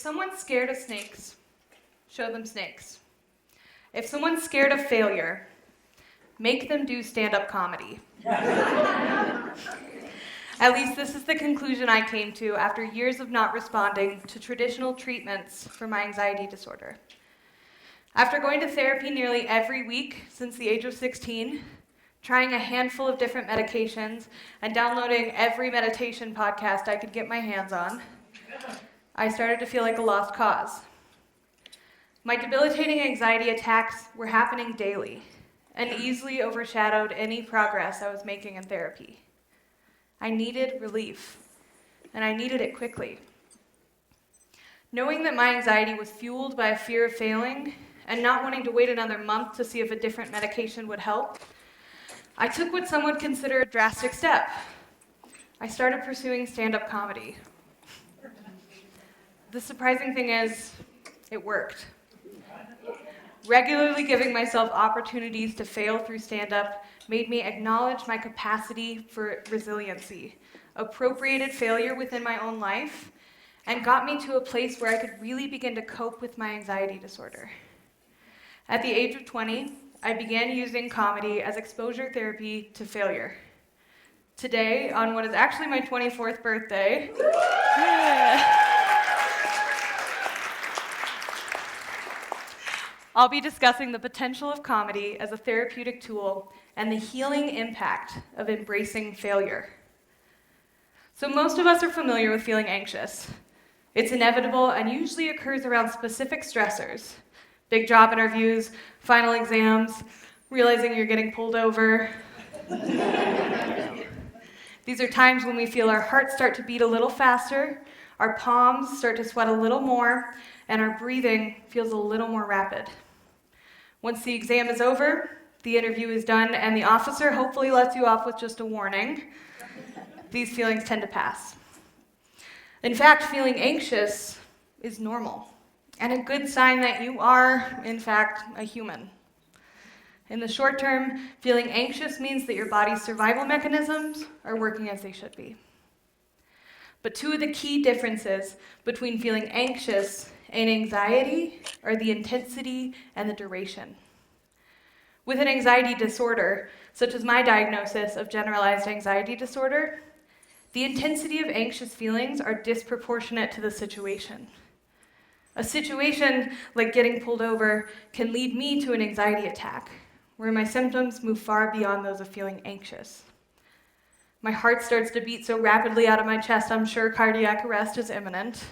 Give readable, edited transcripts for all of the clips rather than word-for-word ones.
someone's scared of snakes, show them snakes. If someone's scared of failure, make them do stand-up comedy. At least this is the conclusion I came to after years of not responding to traditional treatments for my anxiety disorder. After going to therapy nearly every week since the age of 16, trying a handful of different medications, and downloading every meditation podcast I could get my hands on, I started to feel like a lost cause. My debilitating anxiety attacks were happening daily and easily overshadowed any progress I was making in therapy. I needed relief, and I needed it quickly. Knowing that my anxiety was fueled by a fear of failing and not wanting to wait another month to see if a different medication would help, I took what some would consider a drastic step. I started pursuing stand-up comedy. The surprising thing is, it worked. Regularly giving myself opportunities to fail through stand-up made me acknowledge my capacity for resiliency, appropriated failure within my own life, and got me to a place where I could really begin to cope with my anxiety disorder. At the age of 20, I began using comedy as exposure therapy to failure. Today, on what is actually my 24th birthday, I'll be discussing the potential of comedy as a therapeutic tool and the healing impact of embracing failure. So most of us are familiar with feeling anxious. It's inevitable and usually occurs around specific stressors. Big job interviews, final exams, realizing you're getting pulled over. These are times when we feel our hearts start to beat a little faster, our palms start to sweat a little more, and our breathing feels a little more rapid. Once the exam is over, the interview is done, and the officer hopefully lets you off with just a warning, these feelings tend to pass. In fact, feeling anxious is normal, and a good sign that you are, in fact, a human. In the short term, feeling anxious means that your body's survival mechanisms are working as they should be. But two of the key differences between feeling anxious and anxiety are the intensity and the duration. With an anxiety disorder, such as my diagnosis of generalized anxiety disorder, the intensity of anxious feelings are disproportionate to the situation. A situation like getting pulled over can lead me to an anxiety attack, where my symptoms move far beyond those of feeling anxious. My heart starts to beat so rapidly out of my chest, I'm sure cardiac arrest is imminent.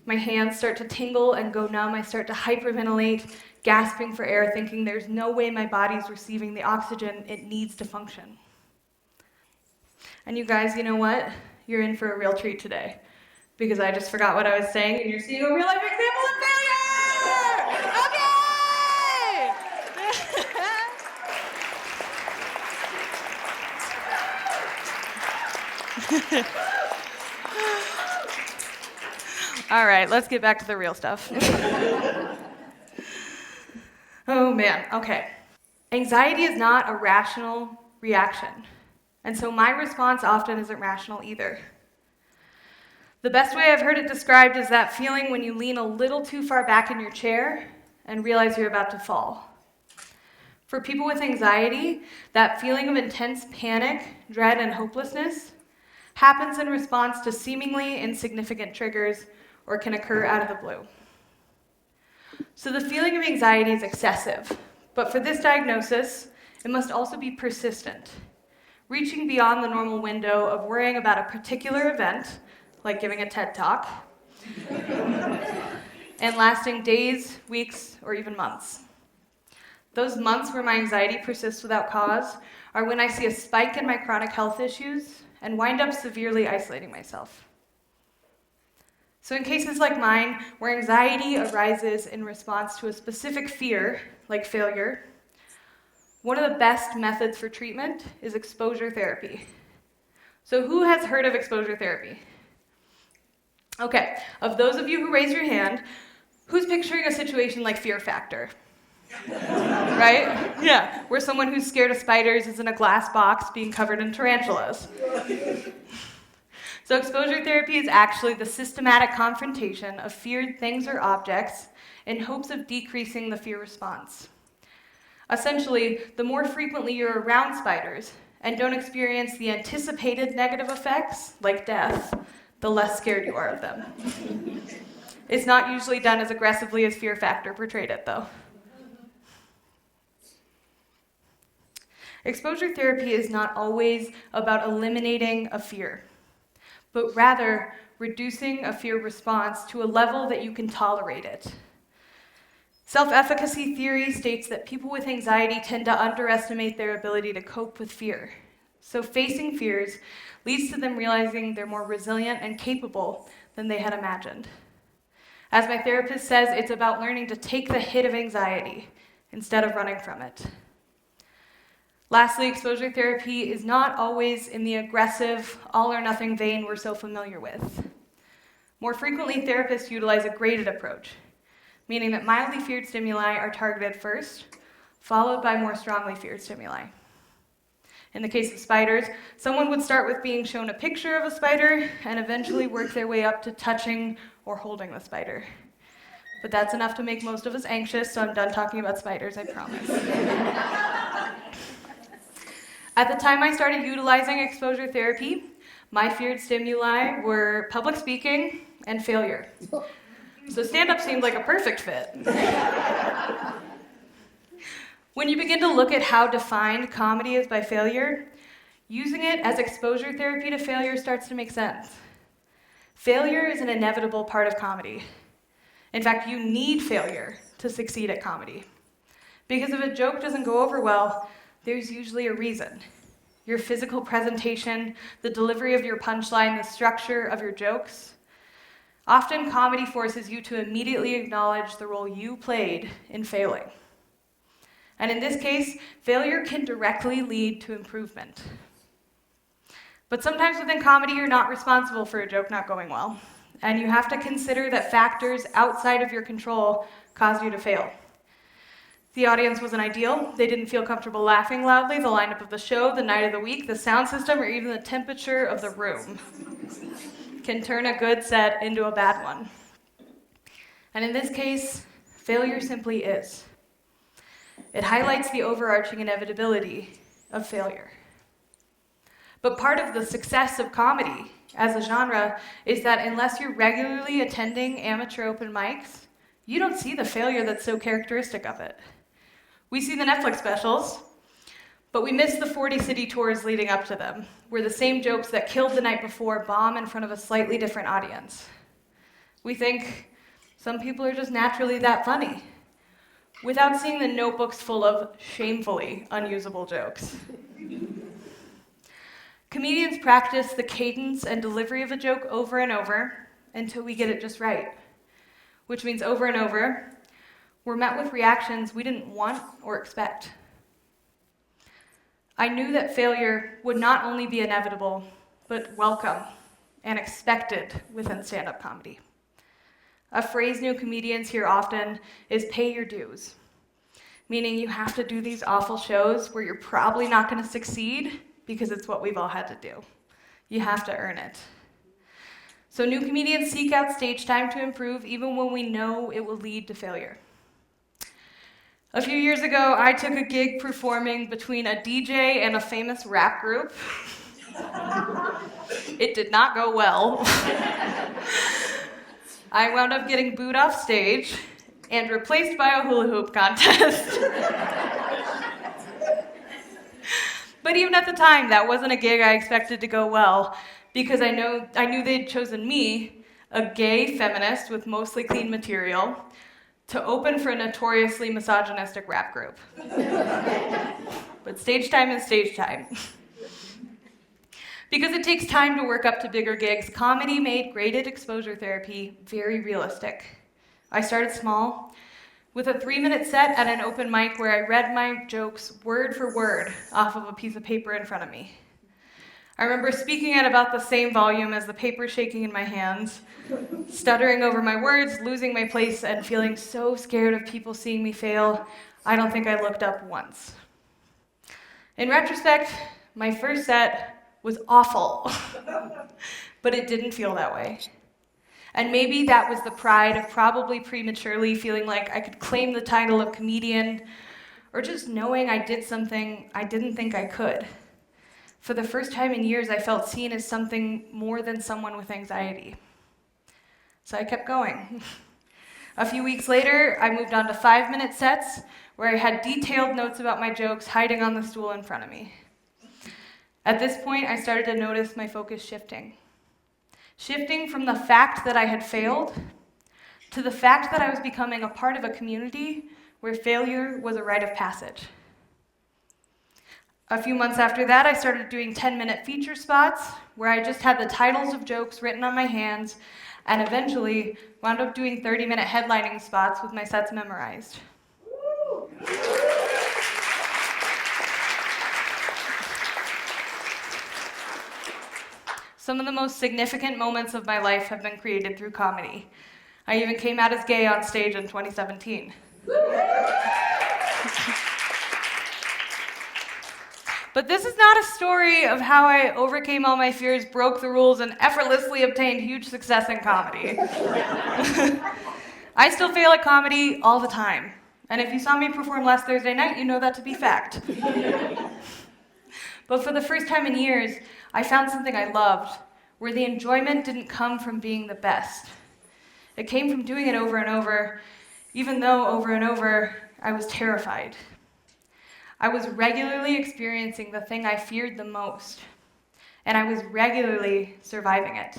My hands start to tingle and go numb. I start to hyperventilate, gasping for air, thinking there's no way my body's receiving the oxygen it needs to function. And you guys, you know what? You're in for a real treat today, because I just forgot what I was saying, and you're seeing a real-life example of failure! Okay! All right, let's get back to the real stuff. Oh man, okay. Anxiety is not a rational reaction, and so my response often isn't rational either. The best way I've heard it described is that feeling when you lean a little too far back in your chair and realize you're about to fall. For people with anxiety, that feeling of intense panic, dread, and hopelessness happens in response to seemingly insignificant triggers or can occur out of the blue. So the feeling of anxiety is excessive, but for this diagnosis, it must also be persistent, reaching beyond the normal window of worrying about a particular event, like giving a TED Talk, and lasting days, weeks, or even months. Those months where my anxiety persists without cause are when I see a spike in my chronic health issues and wind up severely isolating myself. So in cases like mine, where anxiety arises in response to a specific fear, like failure, one of the best methods for treatment is exposure therapy. So who has heard of exposure therapy? Okay, of those of you who raise your hand, who's picturing a situation like Fear Factor? Right? Yeah, where someone who's scared of spiders is in a glass box being covered in tarantulas. So exposure therapy is actually the systematic confrontation of feared things or objects in hopes of decreasing the fear response. Essentially, the more frequently you're around spiders and don't experience the anticipated negative effects, like death, the less scared you are of them. It's not usually done as aggressively as Fear Factor portrayed it, though. Exposure therapy is not always about eliminating a fear, but rather reducing a fear response to a level that you can tolerate it. Self-efficacy theory states that people with anxiety tend to underestimate their ability to cope with fear. So facing fears leads to them realizing they're more resilient and capable than they had imagined. As my therapist says, it's about learning to take the hit of anxiety instead of running from it. Lastly, exposure therapy is not always in the aggressive, all-or-nothing vein we're so familiar with. More frequently, therapists utilize a graded approach, meaning that mildly feared stimuli are targeted first, followed by more strongly feared stimuli. In the case of spiders, someone would start with being shown a picture of a spider and eventually work their way up to touching or holding the spider. But that's enough to make most of us anxious, so I'm done talking about spiders, I promise. At the time I started utilizing exposure therapy, my feared stimuli were public speaking and failure. So stand-up seemed like a perfect fit. When you begin to look at how defined comedy is by failure, using it as exposure therapy to failure starts to make sense. Failure is an inevitable part of comedy. In fact, you need failure to succeed at comedy. Because if a joke doesn't go over well, there's usually a reason. Your physical presentation, the delivery of your punchline, the structure of your jokes. Often, comedy forces you to immediately acknowledge the role you played in failing. And in this case, failure can directly lead to improvement. But sometimes within comedy, you're not responsible for a joke not going well, and you have to consider that factors outside of your control caused you to fail. The audience wasn't ideal. They didn't feel comfortable laughing loudly. The lineup of the show, the night of the week, the sound system, or even the temperature of the room can turn a good set into a bad one. And in this case, failure simply is. It highlights the overarching inevitability of failure. But part of the success of comedy as a genre is that unless you're regularly attending amateur open mics, you don't see the failure that's so characteristic of it. We see the Netflix specials, but we miss the 40 city tours leading up to them, where the same jokes that killed the night before bomb in front of a slightly different audience. We think some people are just naturally that funny, without seeing the notebooks full of shamefully unusable jokes. Comedians practice the cadence and delivery of a joke over and over until we get it just right, which means over and over, we're met with reactions we didn't want or expect. I knew that failure would not only be inevitable, but welcome and expected within stand-up comedy. A phrase new comedians hear often is pay your dues, meaning you have to do these awful shows where you're probably not going to succeed because it's what we've all had to do. You have to earn it. So new comedians seek out stage time to improve even when we know it will lead to failure. A few years ago, I took a gig performing between a DJ and a famous rap group. It did not go well. I wound up getting booed off stage and replaced by a hula hoop contest. But even at the time, that wasn't a gig I expected to go well, because I knew they'd chosen me, a gay feminist with mostly clean material, to open for a notoriously misogynistic rap group. But stage time is stage time. Because it takes time to work up to bigger gigs, comedy made graded exposure therapy very realistic. I started small, with a 3-minute set at an open mic where I read my jokes word for word off of a piece of paper in front of me. I remember speaking at about the same volume as the paper shaking in my hands, stuttering over my words, losing my place, and feeling so scared of people seeing me fail, I don't think I looked up once. In retrospect, my first set was awful. But it didn't feel that way. And maybe that was the pride of probably prematurely feeling like I could claim the title of comedian, or just knowing I did something I didn't think I could. For the first time in years, I felt seen as something more than someone with anxiety. So I kept going. A few weeks later, I moved on to 5-minute sets where I had detailed notes about my jokes hiding on the stool in front of me. At this point, I started to notice my focus shifting. Shifting from the fact that I had failed to the fact that I was becoming a part of a community where failure was a rite of passage. A few months after that, I started doing 10-minute feature spots where I just had the titles of jokes written on my hands, and eventually wound up doing 30-minute headlining spots with my sets memorized. Some of the most significant moments of my life have been created through comedy. I even came out as gay on stage in 2017. But this is not a story of how I overcame all my fears, broke the rules, and effortlessly obtained huge success in comedy. I still fail at comedy all the time. And if you saw me perform last Thursday night, you know that to be fact. But for the first time in years, I found something I loved, where the enjoyment didn't come from being the best. It came from doing it over and over, even though over and over I was terrified. I was regularly experiencing the thing I feared the most, and I was regularly surviving it.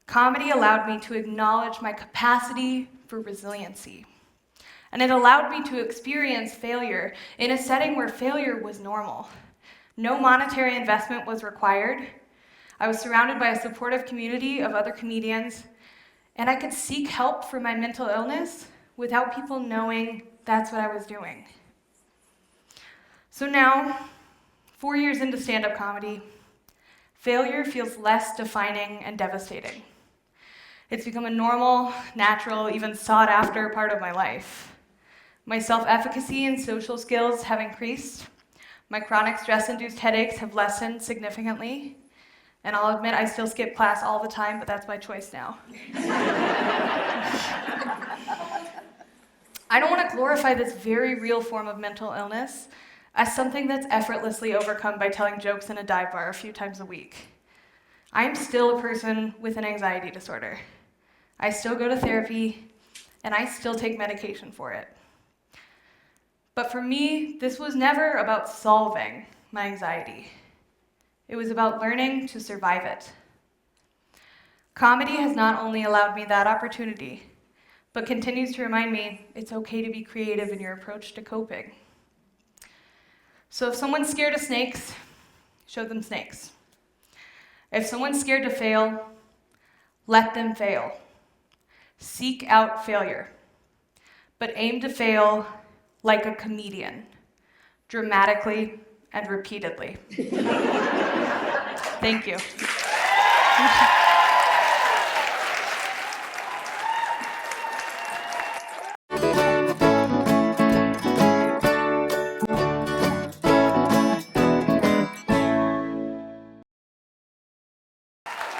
Comedy allowed me to acknowledge my capacity for resiliency, and it allowed me to experience failure in a setting where failure was normal. No monetary investment was required. I was surrounded by a supportive community of other comedians, and I could seek help for my mental illness without people knowing that's what I was doing. So now, 4 years into stand-up comedy, failure feels less defining and devastating. It's become a normal, natural, even sought-after part of my life. My self-efficacy and social skills have increased. My chronic stress-induced headaches have lessened significantly. And I'll admit I still skip class all the time, but that's my choice now. I don't want to glorify this very real form of mental illness as something that's effortlessly overcome by telling jokes in a dive bar a few times a week. I'm still a person with an anxiety disorder. I still go to therapy, and I still take medication for it. But for me, this was never about solving my anxiety. It was about learning to survive it. Comedy has not only allowed me that opportunity, but continues to remind me it's okay to be creative in your approach to coping. So if someone's scared of snakes, show them snakes. If someone's scared to fail, let them fail. Seek out failure, but aim to fail like a comedian, dramatically and repeatedly. Thank you.